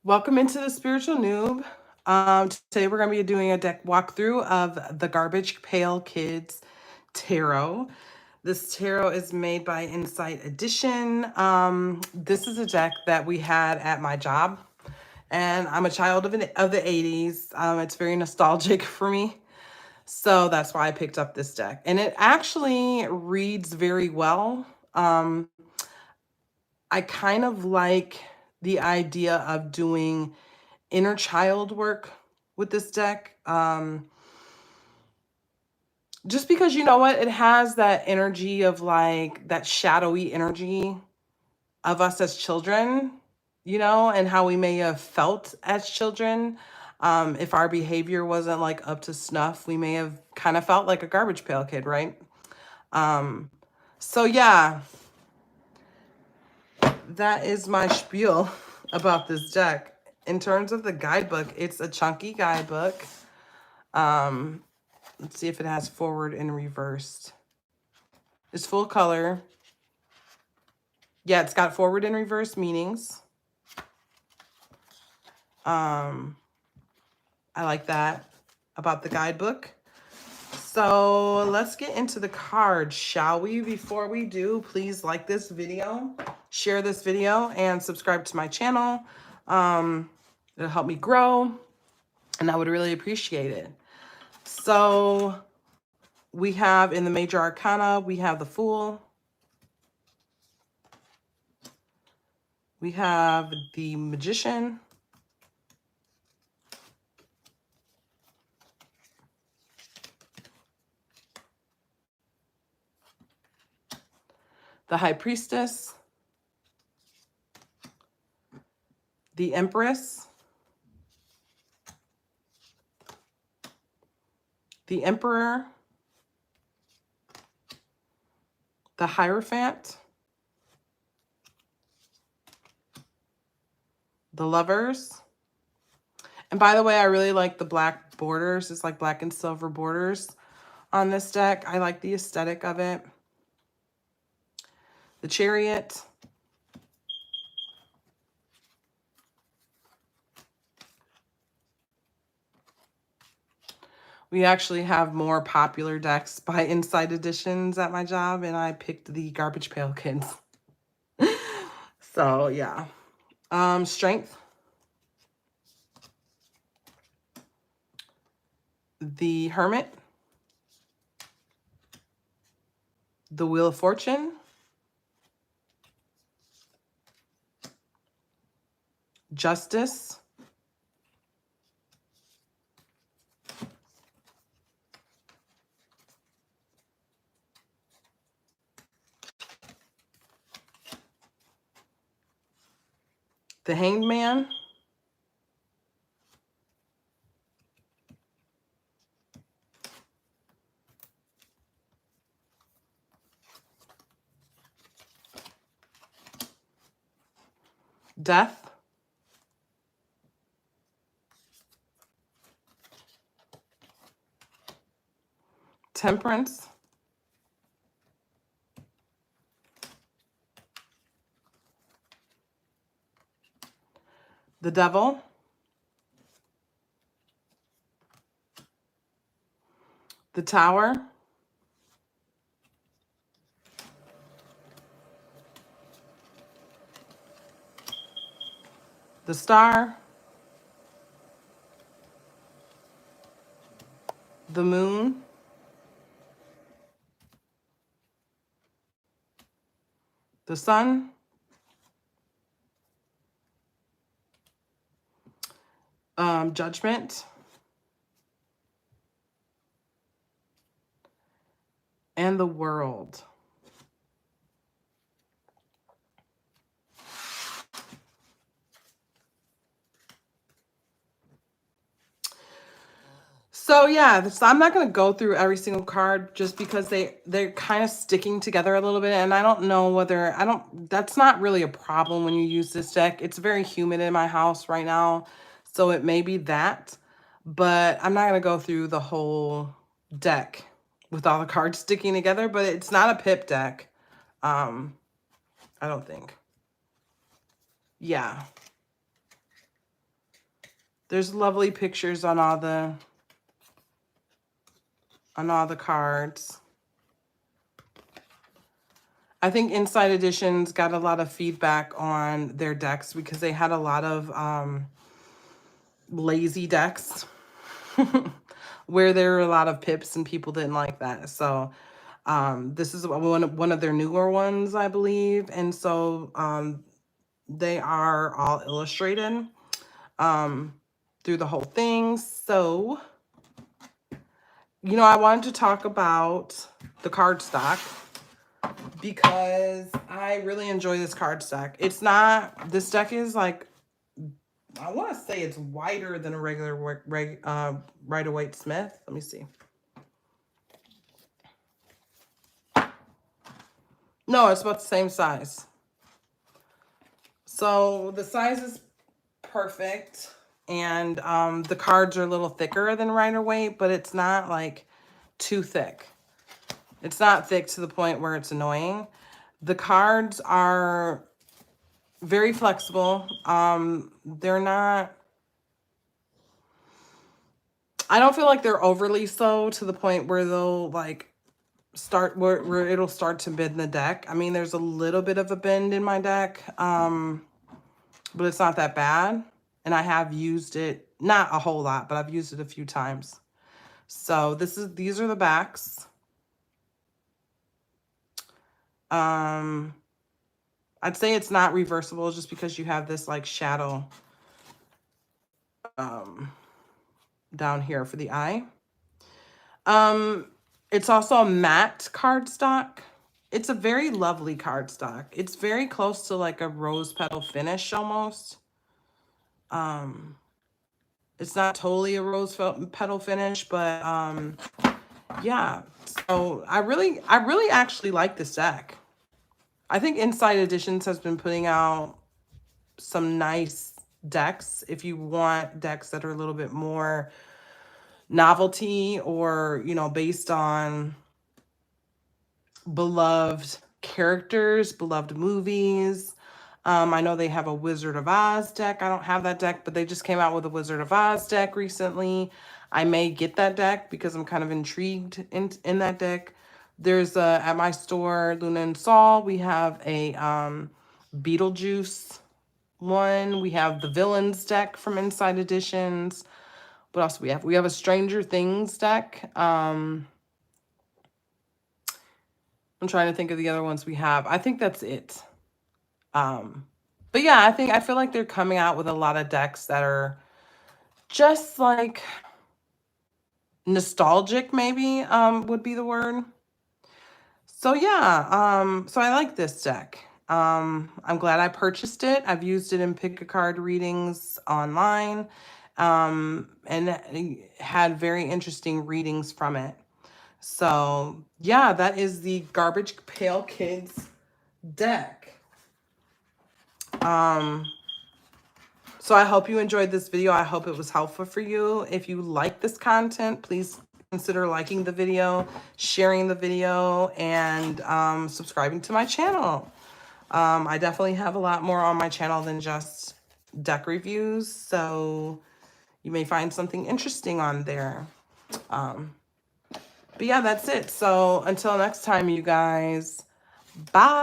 Welcome into the Spiritual Noob. Today we're going to be doing a deck walkthrough of the Garbage Pail Kids Tarot. This tarot is made by Insight Edition. This is a deck that we had at my job, and I'm a child of the 80s. It's very nostalgic for me, so that's why I picked up this deck. And it actually reads very well. I kind of like the idea of doing inner child work with this deck. Just because, you know what, it has that energy of like that shadowy energy of us as children, and how we may have felt as children. If our behavior wasn't like up to snuff, we may have kind of felt like a garbage pail kid, right? So yeah, that is my spiel about this deck. In terms of the guidebook, it's a chunky guidebook. Let's see if it has forward and reversed. It's full color. Yeah, it's got forward and reverse meanings. I like that about the guidebook. So let's get into the cards, shall we? Before we do, please like this video, share this video, and subscribe to my channel. It'll help me grow, and I would really appreciate it. So we have in the Major Arcana, we have the Fool. We have the Magician. The High Priestess. The Empress. The Emperor. The Hierophant. The Lovers. And by the way, I really like the black borders. It's like black and silver borders on this deck. I like the aesthetic of it. The Chariot. We actually have more popular decks by Insight Editions at my job, and I picked the Garbage Pail Kids. So yeah. Strength. The Hermit. The Wheel of Fortune. Justice. The Hanged Man. Death. Temperance. The Devil. The Tower. The Star. The Moon. The Sun. Judgment. And the World. So yeah, I'm not going to go through every single card just because they're kind of sticking together a little bit, and I don't know whether that's not really a problem when you use this deck. It's very humid in my house right now, so it may be that, but I'm not going to go through the whole deck with all the cards sticking together, but it's not a pip deck. I don't think. Yeah. There's lovely pictures on all the cards. I think Inside Editions got a lot of feedback on their decks because they had a lot of lazy decks where there were a lot of pips and people didn't like that. So this is one of their newer ones, I believe. And so they are all illustrated through the whole thing. So, you know, I wanted to talk about the cardstock because I really enjoy this cardstock. It's not, this deck is like, I want to say it's wider than a regular Rider-Waite Smith. Let me see. No, it's about the same size. So the size is perfect. And the cards are a little thicker than Rider-Waite, but it's not like too thick. It's not thick to the point where it's annoying. The cards are very flexible. They're not, I don't feel like they're overly so to the point where they'll like start where it'll start to bend the deck. I mean, there's a little bit of a bend in my deck, but it's not that bad. And I have used it, not a whole lot, but I've used it a few times. So these are the backs. I'd say it's not reversible just because you have this like shadow down here for the eye. It's also a matte cardstock. It's a very lovely cardstock. It's very close to like a rose petal finish almost. It's not totally a rose petal finish, but yeah. So I really actually like this deck. I think Inside Editions has been putting out some nice decks if you want decks that are a little bit more novelty or, you know, based on beloved characters, beloved movies. I know they have a Wizard of Oz deck. I don't have that deck, but they just came out with a Wizard of Oz deck recently. I may get that deck because I'm kind of intrigued in that deck. There's at my store, Luna and Sol, we have a Beetlejuice one. We have the Villains deck from Inside Editions. What else do we have? We have a Stranger Things deck. I'm trying to think of the other ones we have. I think that's it. But yeah, I feel like they're coming out with a lot of decks that are just like nostalgic, maybe, would be the word. So yeah, so I like this deck. I'm glad I purchased it. I've used it in pick-a-card readings online, and had very interesting readings from it. So yeah, that is the Garbage Pail Kids deck. So I hope you enjoyed this video. I hope it was helpful for you. If you like this content, please consider liking the video, sharing the video, and subscribing to my channel. I definitely have a lot more on my channel than just deck reviews, so you may find something interesting on there. But yeah, that's it. So until next time, you guys, bye.